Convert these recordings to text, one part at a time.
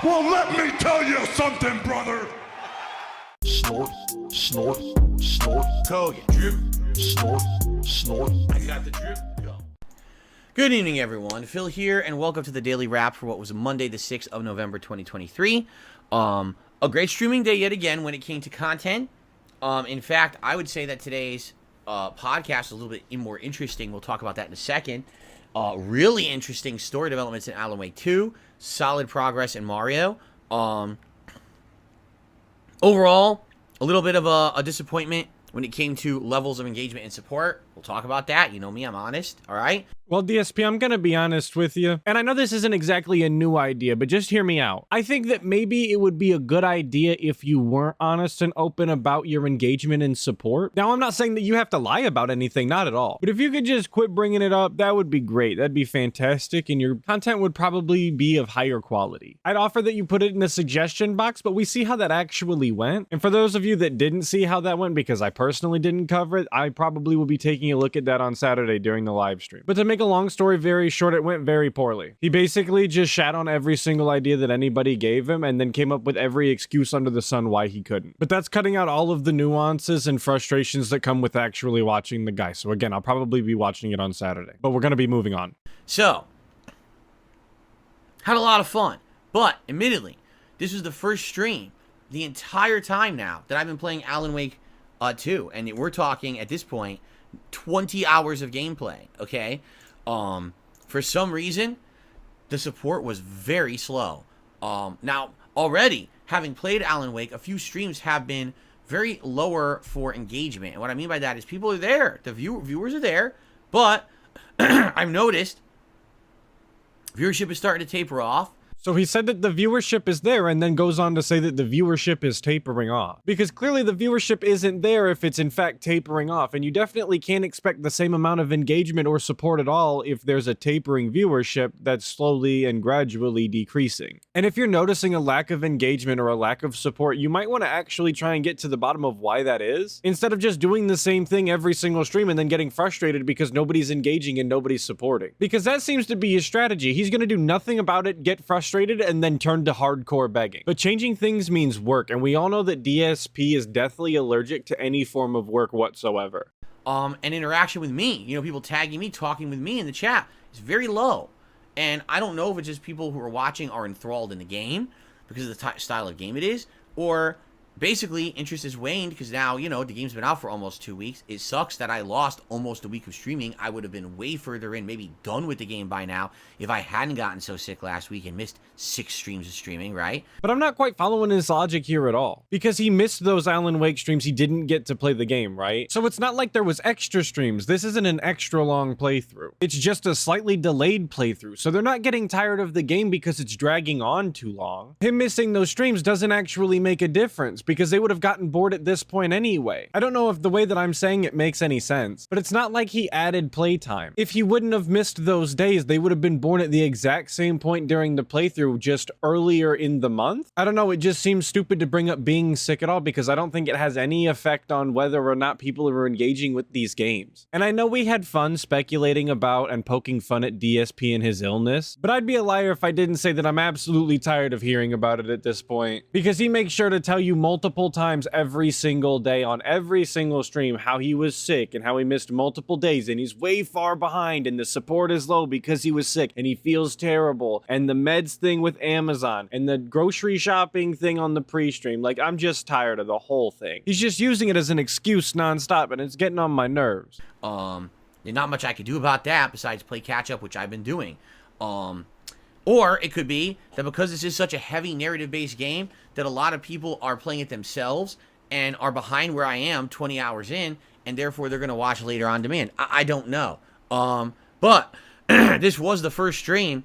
Well, let me tell you something, brother. Snort, snort, snort, Hogan, drip, snort, snort. I got the drip, go. Good evening, everyone. Phil here, and welcome to the Daily Wrap for what was Monday, the 6th of November, 2023. A great streaming day yet again when it came to content. In fact, I would say that today's podcast is a little bit more interesting. We'll talk about that in a second. Really interesting story developments in Alan Wake 2. Solid progress in Mario. Overall, a little bit of a disappointment when it came to levels of engagement and support. We'll talk about that. You know me, I'm honest. All right? Well, DSP, I'm gonna be honest with you, and I know this isn't exactly a new idea, but just hear me out. I think that maybe it would be a good idea if you weren't honest and open about your engagement and support. Now, I'm not saying that you have to lie about anything, not at all, but if you could just quit bringing it up, that would be great. That'd be fantastic, and your content would probably be of higher quality. I'd offer that you put it in the suggestion box, but we see how that actually went. And for those of you that didn't see how that went, because I personally didn't cover it, I probably will be taking a look at that on Saturday during the live stream. But to make a long story very short, it went very poorly. He basically just shat on every single idea that anybody gave him and then came up with every excuse under the sun why he couldn't. But that's cutting out all of the nuances and frustrations that come with actually watching the guy. So again, I'll probably be watching it on Saturday, but we're going to be moving on. So, had a lot of fun. But, admittedly, this was the first stream the entire time now that I've been playing Alan Wake 2. And we're talking, at this point, 20 hours of gameplay, okay? For some reason, the support was very slow. Now, already, having played Alan Wake, a few streams have been very lower for engagement. And what I mean by that is people are there. The viewers are there. But I've noticed viewership is starting to taper off. So he said that the viewership is there and then goes on to say that the viewership is tapering off. Because clearly the viewership isn't there if it's in fact tapering off, and you definitely can't expect the same amount of engagement or support at all if there's a tapering viewership that's slowly and gradually decreasing. And if you're noticing a lack of engagement or a lack of support, you might want to actually try and get to the bottom of why that is, instead of just doing the same thing every single stream and then getting frustrated because nobody's engaging and nobody's supporting. Because that seems to be his strategy. He's going to do nothing about it, get frustrated, and then turn to hardcore begging. But changing things means work, and we all know that DSP is deathly allergic to any form of work whatsoever. And interaction with me, people tagging me, talking with me in the chat is very low. And I don't know if it's just people who are watching are enthralled in the game because of the style of game it is, or basically interest has waned because now, the game's been out for almost 2 weeks. It sucks that I lost almost a week of streaming. I would have been way further in, maybe done with the game by now if I hadn't gotten so sick last week and missed 6 streams of streaming, right? But I'm not quite following his logic here at all, because he missed those Alan Wake streams. He didn't get to play the game, right? So it's not like there was extra streams. This isn't an extra long playthrough. It's just a slightly delayed playthrough. So they're not getting tired of the game because it's dragging on too long. Him missing those streams doesn't actually make a difference, because they would have gotten bored at this point anyway. I don't know if the way that I'm saying it makes any sense, but it's not like he added playtime. If he wouldn't have missed those days, they would have been born at the exact same point during the playthrough, just earlier in the month. I don't know, it just seems stupid to bring up being sick at all, because I don't think it has any effect on whether or not people are engaging with these games. And I know we had fun speculating about and poking fun at DSP and his illness, but I'd be a liar if I didn't say that I'm absolutely tired of hearing about it at this point, because he makes sure to tell you multiple times every single day on every single stream how he was sick and how he missed multiple days and he's way far behind and the support is low because he was sick and he feels terrible, and the meds thing with Amazon and the grocery shopping thing on the pre-stream. Like, I'm just tired of the whole thing. He's just using it as an excuse nonstop, and it's getting on my nerves. There's not much I could do about that besides play catch up, which I've been doing. Or it could be that because this is such a heavy narrative-based game that a lot of people are playing it themselves and are behind where I am 20 hours in, and therefore they're going to watch later on demand. I don't know. But this was the first stream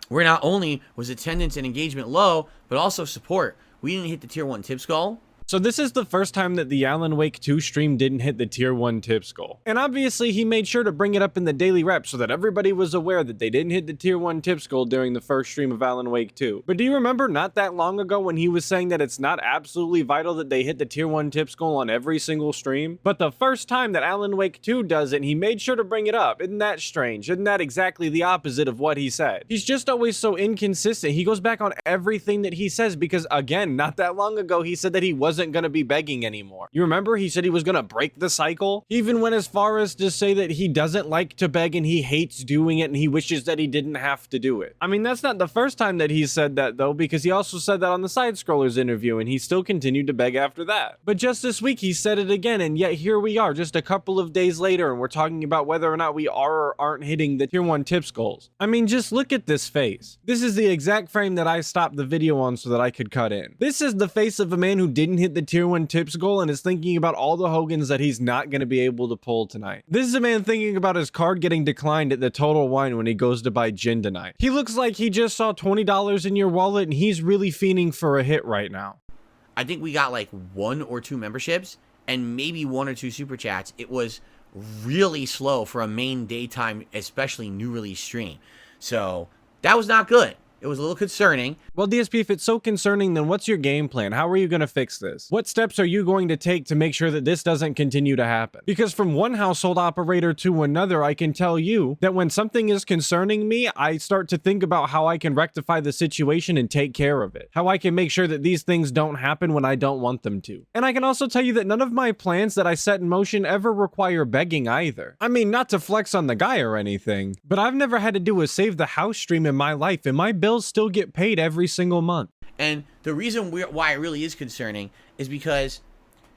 where not only was attendance and engagement low, but also support. We didn't hit the tier 1 tip skull. So this is the first time that the Alan Wake 2 stream didn't hit the tier 1 tips goal. And obviously he made sure to bring it up in the daily rep so that everybody was aware that they didn't hit the tier 1 tips goal during the first stream of Alan Wake 2. But do you remember not that long ago when he was saying that it's not absolutely vital that they hit the tier 1 tips goal on every single stream? But the first time that Alan Wake 2 does it, he made sure to bring it up. Isn't that strange? Isn't that exactly the opposite of what he said? He's just always so inconsistent. He goes back on everything that he says because, again, not that long ago he said that he wasn't going to be begging anymore. You remember he said he was gonna break the cycle? He even went as far as to say that he doesn't like to beg and he hates doing it and he wishes that he didn't have to do it. I mean, that's not the first time that he said that though, because he also said that on the Side Scrollers interview and he still continued to beg after that. But just this week he said it again, and yet here we are just a couple of days later and we're talking about whether or not we are or aren't hitting the tier 1 tips goals. I mean, just look at this face. This is the exact frame that I stopped the video on so that I could cut in. This is the face of a man who didn't hit the tier 1 tips goal and is thinking about all the Hogans that he's not going to be able to pull tonight. This is a man thinking about his card getting declined at the Total Wine when he goes to buy gin tonight. He looks like he just saw $20 in your wallet and he's really fiending for a hit right now. I think we got like 1 or 2 memberships and maybe 1 or 2 super chats. It was really slow for a main daytime, especially new release stream. So that was not good. It was a little concerning. Well, DSP, if it's so concerning, then what's your game plan? How are you going to fix this? What steps are you going to take to make sure that this doesn't continue to happen? Because from one household operator to another, I can tell you that when something is concerning me, I start to think about how I can rectify the situation and take care of it. How I can make sure that these things don't happen when I don't want them to. And I can also tell you that none of my plans that I set in motion ever require begging either. I mean, not to flex on the guy or anything, but I've never had to do a Save the House stream in my life, and my bills still get paid every single month. And the reason why it really is concerning is because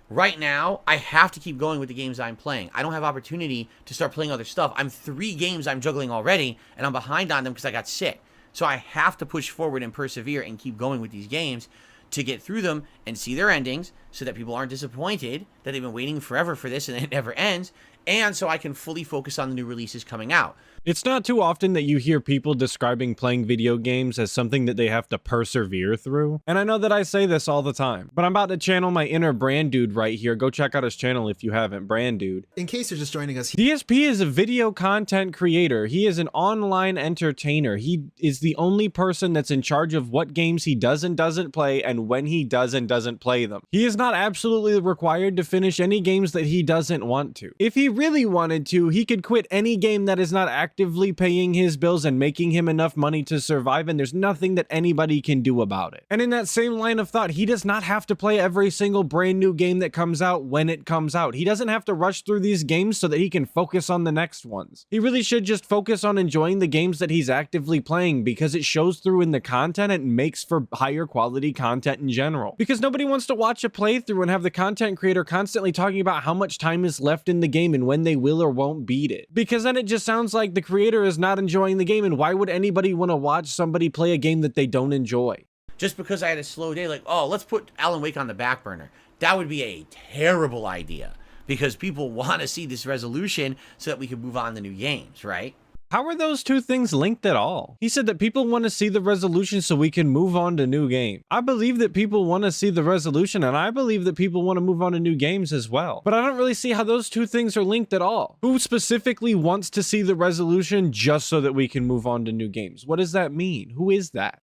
right now I have to keep going with the games I'm playing. I don't have opportunity to start playing other stuff. I'm 3 games I'm juggling already and I'm behind on them because I got sick. So I have to push forward and persevere and keep going with these games to get through them and see their endings so that people aren't disappointed that they've been waiting forever for this and it never ends, and so I can fully focus on the new releases coming out. It's not too often that you hear people describing playing video games as something that they have to persevere through. And I know that I say this all the time, but I'm about to channel my inner Brandood right here. Go check out his channel if you haven't, Brandood. In case you're just joining us, DSP is a video content creator. He is an online entertainer. He is the only person that's in charge of what games he does and doesn't play and when he does and doesn't play them. He is not absolutely required to finish any games that he doesn't want to. If he really wanted to, he could quit any game that is not actively paying his bills and making him enough money to survive, and there's nothing that anybody can do about it. And in that same line of thought, he does not have to play every single brand new game that comes out when it comes out. He doesn't have to rush through these games so that he can focus on the next ones. He really should just focus on enjoying the games that he's actively playing because it shows through in the content and makes for higher quality content in general. Because nobody wants to watch a playthrough and have the content creator constantly talking about how much time is left in the game and when they will or won't beat it. Because then it just sounds like the creator is not enjoying the game, and why would anybody want to watch somebody play a game that they don't enjoy? Just because I had a slow day, like, oh, let's put Alan Wake on the back burner. That would be a terrible idea because people want to see this resolution so that we can move on to new games, right? How are those two things linked at all? He said that people want to see the resolution so we can move on to new game. I believe that people want to see the resolution, and I believe that people want to move on to new games as well. But I don't really see how those two things are linked at all. Who specifically wants to see the resolution just so that we can move on to new games? What does that mean? Who is that?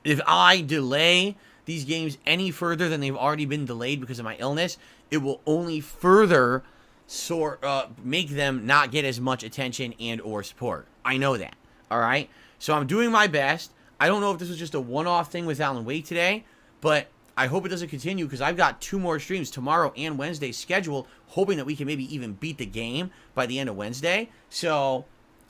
If I delay these games any further than they've already been delayed because of my illness, it will only further make them not get as much attention and or support. I know that. All right. So I'm doing my best. I don't know if this was just a one-off thing with Alan Wake today, but I hope it doesn't continue because I've got 2 more streams tomorrow and Wednesday scheduled, hoping that we can maybe even beat the game by the end of Wednesday. So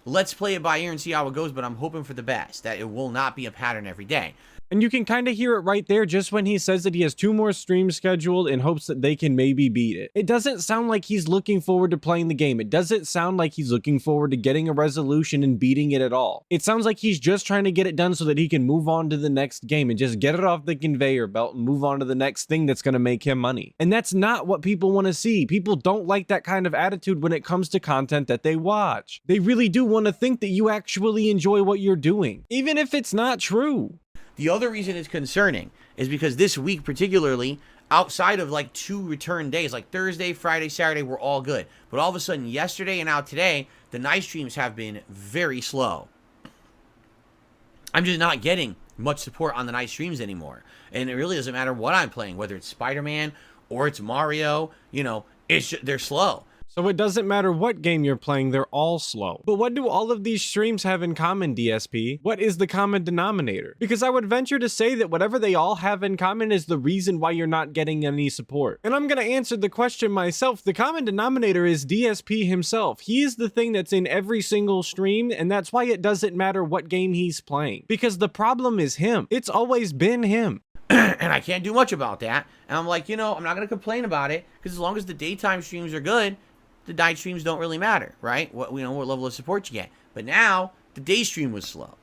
let's play it by ear and see how it goes, but I'm hoping for the best, that it will not be a pattern every day. And you can kind of hear it right there just when he says that he has 2 more streams scheduled in hopes that they can maybe beat it. It doesn't sound like he's looking forward to playing the game. It doesn't sound like he's looking forward to getting a resolution and beating it at all. It sounds like he's just trying to get it done so that he can move on to the next game and just get it off the conveyor belt and move on to the next thing that's going to make him money. And that's not what people want to see. People don't like that kind of attitude when it comes to content that they watch. They really do want to think that you actually enjoy what you're doing, even if it's not true. The other reason it's concerning is because this week particularly, outside of like 2 return days, like Thursday, Friday, Saturday, we're all good. But all of a sudden, yesterday and out today, the night streams have been very slow. I'm just not getting much support on the night streams anymore. And it really doesn't matter what I'm playing, whether it's Spider-Man or it's Mario, they're slow. So it doesn't matter what game you're playing, they're all slow. But what do all of these streams have in common, DSP? What is the common denominator? Because I would venture to say that whatever they all have in common is the reason why you're not getting any support. And I'm gonna answer the question myself. The common denominator is DSP himself. He is the thing that's in every single stream, and that's why it doesn't matter what game he's playing. Because the problem is him. It's always been him. And I can't do much about that. And I'm like, I'm not going to complain about it, because as long as the daytime streams are good, the night streams don't really matter, right? What level of support you get. But now, the day stream was slow.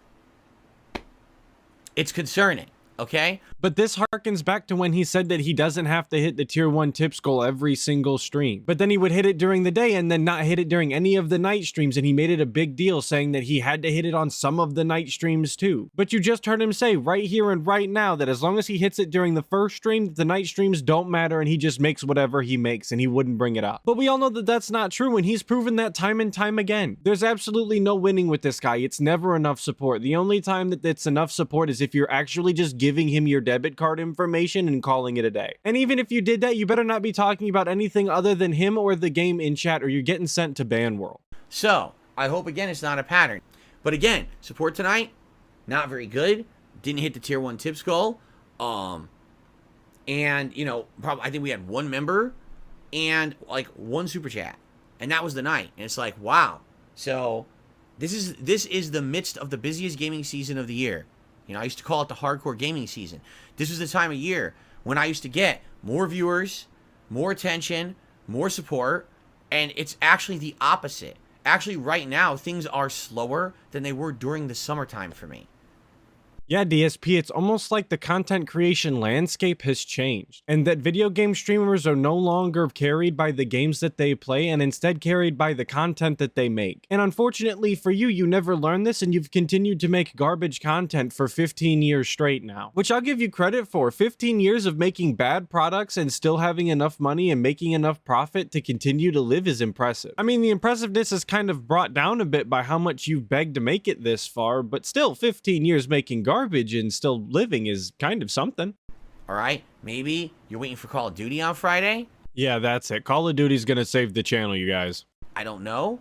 It's concerning, okay? But this harkens back to when he said that he doesn't have to hit the tier 1 tips goal every single stream. But then he would hit it during the day and then not hit it during any of the night streams, and he made it a big deal saying that he had to hit it on some of the night streams too. But you just heard him say right here and right now that as long as he hits it during the first stream, the night streams don't matter and he just makes whatever he makes and he wouldn't bring it up. But we all know that that's not true, and he's proven that time and time again. There's absolutely no winning with this guy. It's never enough support. The only time that it's enough support is if you're actually just giving him your debit card information and calling it a day. And even if you did that, you better not be talking about anything other than him or the game in chat, or you're getting sent to ban world. So, I hope again it's not a pattern. But again, support tonight, not very good. Didn't hit the tier 1 tips goal. And, probably I think we had 1 member and like 1 super chat. And that was the night. And it's like, wow. So, this is the midst of the busiest gaming season of the year. I used to call it the hardcore gaming season. This was the time of year when I used to get more viewers, more attention, more support, and it's actually the opposite. Actually, right now, things are slower than they were during the summertime for me. Yeah, DSP, it's almost like the content creation landscape has changed, and that video game streamers are no longer carried by the games that they play and instead carried by the content that they make. And unfortunately for you, you never learned this and you've continued to make garbage content for 15 years straight now, which I'll give you credit for. 15 years of making bad products and still having enough money and making enough profit to continue to live is impressive. I mean, the impressiveness is kind of brought down a bit by how much you've begged to make it this far, but still 15 years making garbage and still living is kind of something. All right, maybe you're waiting for Call of Duty on Friday? Yeah, that's it. Call of Duty's gonna save the channel, you guys. I don't know.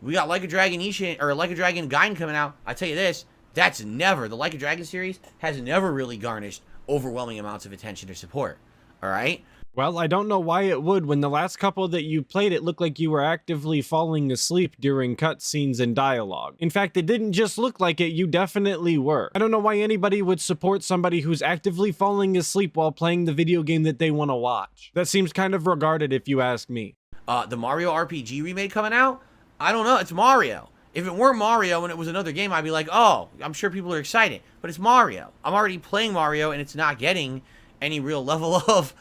We got Like a Dragon Ishin, or Like a Dragon Gaiden coming out. I tell you this, the Like a Dragon series has never really garnished overwhelming amounts of attention or support. All right? Well, I don't know why it would. When the last couple that you played, it looked like you were actively falling asleep during cutscenes and dialogue. In fact, it didn't just look like it, you definitely were. I don't know why anybody would support somebody who's actively falling asleep while playing the video game that they want to watch. That seems kind of regarded if you ask me. The Mario RPG remake coming out? I don't know, it's Mario. If it weren't Mario and it was another game, I'd be like, oh, I'm sure people are excited. But it's Mario. I'm already playing Mario and it's not getting any real level of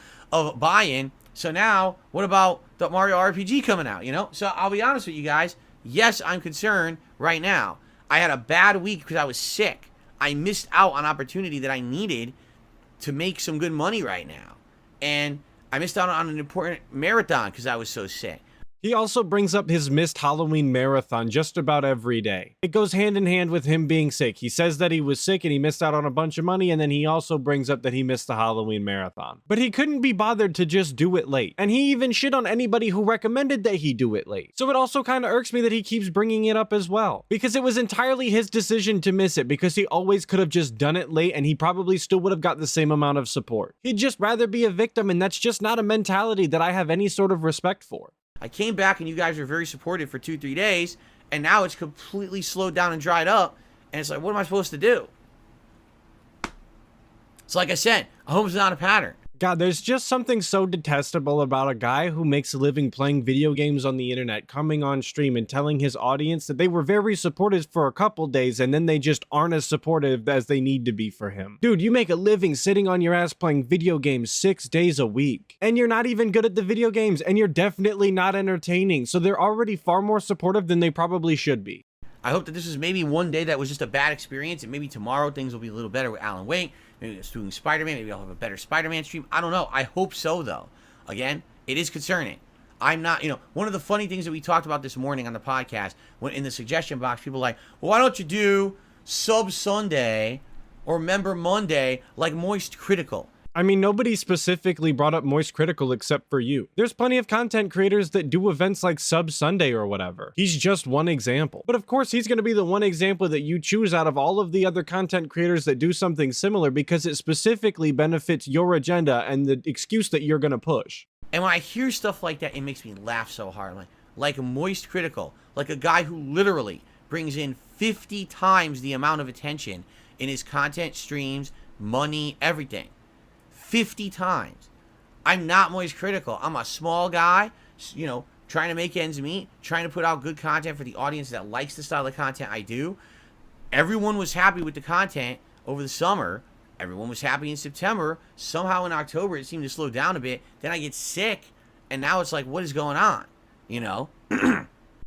buy-in. So now, what about the Mario RPG coming out, So I'll be honest with you guys. Yes, I'm concerned right now. I had a bad week because I was sick. I missed out on opportunity that I needed to make some good money right now. And I missed out on an important marathon because I was so sick. He also brings up his missed Halloween marathon just about every day. It goes hand in hand with him being sick. He says that he was sick and he missed out on a bunch of money, and then he also brings up that he missed the Halloween marathon. But he couldn't be bothered to just do it late. And he even shit on anybody who recommended that he do it late. So it also kind of irks me that he keeps bringing it up as well. Because it was entirely his decision to miss it, because he always could have just done it late and he probably still would have got the same amount of support. He'd just rather be a victim, and that's just not a mentality that I have any sort of respect for. I came back and you guys were very supportive for 2-3 days, and now it's completely slowed down and dried up, and it's like, what am I supposed to do? So like I said, I hope it's not a pattern. God, there's just something so detestable about a guy who makes a living playing video games on the internet, coming on stream and telling his audience that they were very supportive for a couple days and then they just aren't as supportive as they need to be for him. Dude, you make a living sitting on your ass playing video games 6 days a week, and you're not even good at the video games, and you're definitely not entertaining, so they're already far more supportive than they probably should be. I hope that this was maybe one day that was just a bad experience, and maybe tomorrow things will be a little better with Alan Wake. Maybe it's doing Spider-Man. Maybe I'll have a better Spider-Man stream. I don't know. I hope so, though. Again, it is concerning. I'm not, one of the funny things that we talked about this morning on the podcast, when in the suggestion box, people were like, well, why don't you do Sub Sunday or Member Monday like Moist Critical? I mean, nobody specifically brought up Moist Critical except for you. There's plenty of content creators that do events like Sub Sunday or whatever. He's just one example. But of course, he's going to be the one example that you choose out of all of the other content creators that do something similar because it specifically benefits your agenda and the excuse that you're going to push. And when I hear stuff like that, it makes me laugh so hard. Like a Moist Critical, like a guy who literally brings in 50 times the amount of attention in his content, streams, money, everything. 50 times. I'm not Moist Critical. I'm a small guy, trying to make ends meet, trying to put out good content for the audience that likes the style of content I do. Everyone was happy with the content over the summer. Everyone was happy in September. Somehow in October, it seemed to slow down a bit. Then I get sick, and now it's like, what is going on?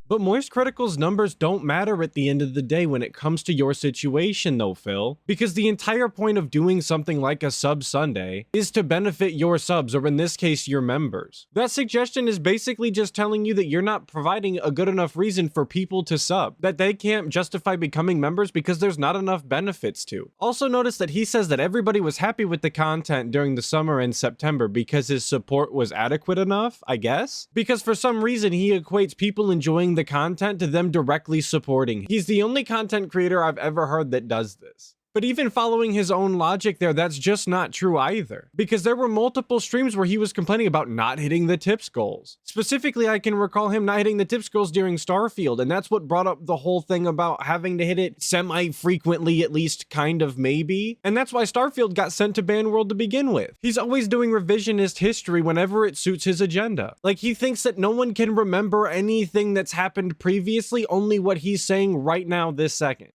But Moist Critical's numbers don't matter at the end of the day when it comes to your situation though, Phil. Because the entire point of doing something like a Sub Sunday is to benefit your subs, or in this case, your members. That suggestion is basically just telling you that you're not providing a good enough reason for people to sub, that they can't justify becoming members because there's not enough benefits to. Also notice that he says that everybody was happy with the content during the summer and September because his support was adequate enough, I guess? Because for some reason he equates people enjoying the content to them directly supporting. He's the only content creator I've ever heard that does this. But even following his own logic there, that's just not true either. Because there were multiple streams where he was complaining about not hitting the tips goals. Specifically, I can recall him not hitting the tips goals during Starfield, and that's what brought up the whole thing about having to hit it semi-frequently, at least, kind of, maybe. And that's why Starfield got sent to Ban World to begin with. He's always doing revisionist history whenever it suits his agenda. Like, he thinks that no one can remember anything that's happened previously, only what he's saying right now this second.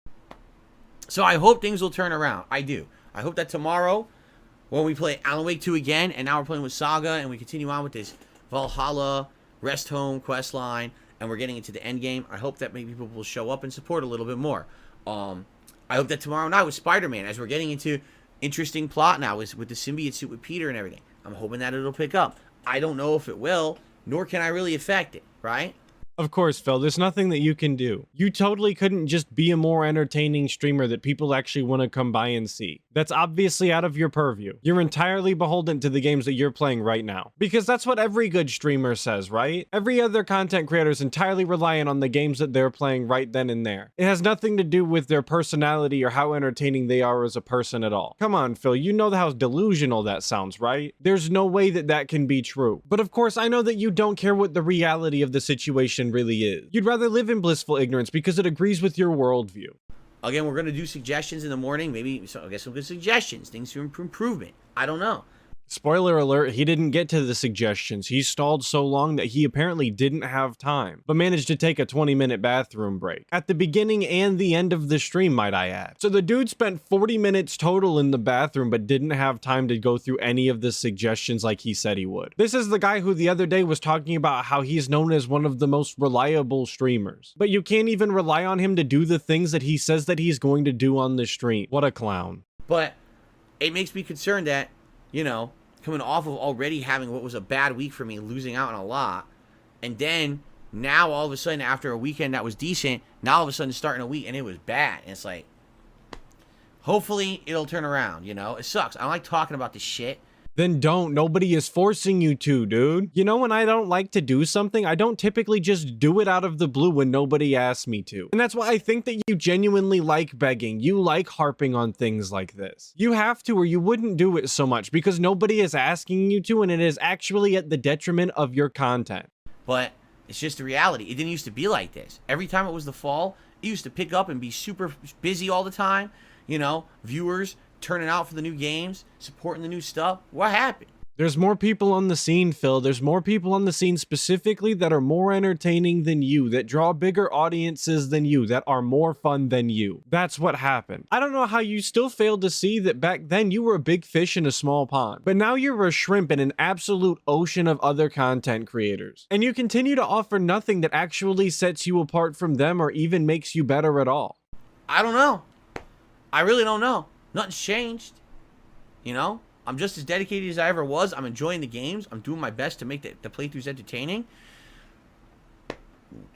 So I hope things will turn around. I do. I hope that tomorrow, when we play Alan Wake 2 again, and now we're playing with Saga, and we continue on with this Valhalla, Rest Home quest line, and we're getting into the end game, I hope that maybe people will show up and support a little bit more. I hope that tomorrow night with Spider-Man, as we're getting into interesting plot now with the symbiote suit with Peter and everything, I'm hoping that it'll pick up. I don't know if it will, nor can I really affect it, right? Of course, Phil, there's nothing that you can do. You totally couldn't just be a more entertaining streamer that people actually want to come by and see. That's obviously out of your purview. You're entirely beholden to the games that you're playing right now. Because that's what every good streamer says, right? Every other content creator is entirely reliant on the games that they're playing right then and there. It has nothing to do with their personality or how entertaining they are as a person at all. Come on, Phil, you know how delusional that sounds, right? There's no way that that can be true. But of course, I know that you don't care what the reality of the situation really is. You'd rather live in blissful ignorance because it agrees with your worldview. Again, we're going to do suggestions in the morning. Maybe, I guess some good suggestions, things for improvement. I don't know. Spoiler alert, he didn't get to the suggestions. He stalled so long that he apparently didn't have time, but managed to take a 20-minute bathroom break. At the beginning and the end of the stream, might I add. So the dude spent 40 minutes total in the bathroom, but didn't have time to go through any of the suggestions like he said he would. This is the guy who the other day was talking about how he's known as one of the most reliable streamers. But you can't even rely on him to do the things that he says that he's going to do on the stream. What a clown. But it makes me concerned that, coming off of already having what was a bad week for me, losing out on a lot, and then now all of a sudden after a weekend that was decent, now all of a sudden starting a week and it was bad. And it's like, hopefully it'll turn around, It sucks. I don't like talking about this shit. Then don't. Nobody is forcing you to, dude. When I don't like to do something, I don't typically just do it out of the blue when nobody asks me to. And that's why I think that you genuinely like begging. You like harping on things like this. You have to, or you wouldn't do it so much because nobody is asking you to, and it is actually at the detriment of your content. But it's just the reality. It didn't used to be like this. Every time it was the fall, it used to pick up and be super busy all the time. Viewers turning out for the new games, supporting the new stuff. What happened? There's more people on the scene, Phil. There's more people on the scene specifically that are more entertaining than you, that draw bigger audiences than you, that are more fun than you. That's what happened. I don't know how you still failed to see that back then you were a big fish in a small pond, but now you're a shrimp in an absolute ocean of other content creators. And you continue to offer nothing that actually sets you apart from them or even makes you better at all. I don't know. I really don't know. Nothing's changed. You know? I'm just as dedicated as I ever was. I'm enjoying the games. I'm doing my best to make the playthroughs entertaining.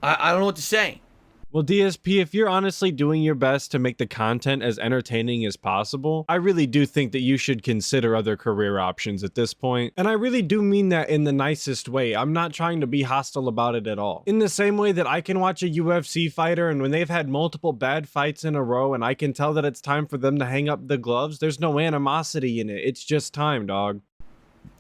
I don't know what to say. Well, DSP, if you're honestly doing your best to make the content as entertaining as possible, I really do think that you should consider other career options at this point. And I really do mean that in the nicest way. I'm not trying to be hostile about it at all. In the same way that I can watch a UFC fighter and when they've had multiple bad fights in a row and I can tell that it's time for them to hang up the gloves, there's no animosity in it. It's just time, dog.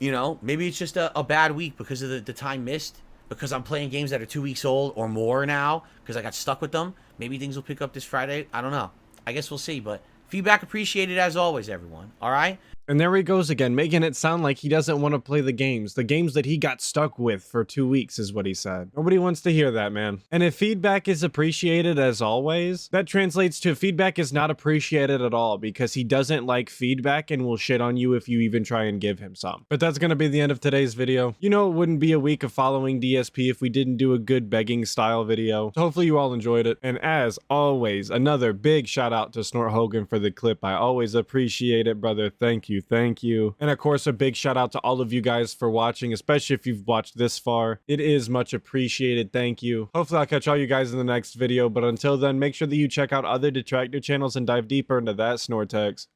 You know, maybe it's just a bad week because of the time missed. Because I'm playing games that are 2 weeks old or more now, because I got stuck with them. Maybe things will pick up this Friday. I don't know. I guess we'll see. But feedback appreciated as always, everyone. All right? And there he goes again, making it sound like he doesn't want to play the games that he got stuck with for 2 weeks is what he said. Nobody wants to hear that, man. And if feedback is appreciated as always, that translates to feedback is not appreciated at all because he doesn't like feedback and will shit on you if you even try and give him some. But that's going to be the end of today's video. You know, it wouldn't be a week of following DSP if we didn't do a good begging style video. So hopefully you all enjoyed it. And as always, another big shout out to Snort Hogan for the clip. I always appreciate it, brother. Thank you. Thank you. And of course, a big shout out to all of you guys for watching, especially if you've watched this far. It is much appreciated. Thank you. Hopefully I'll catch all you guys in the next video, but until then, make sure that you check out other detractor channels and dive deeper into that Snortex.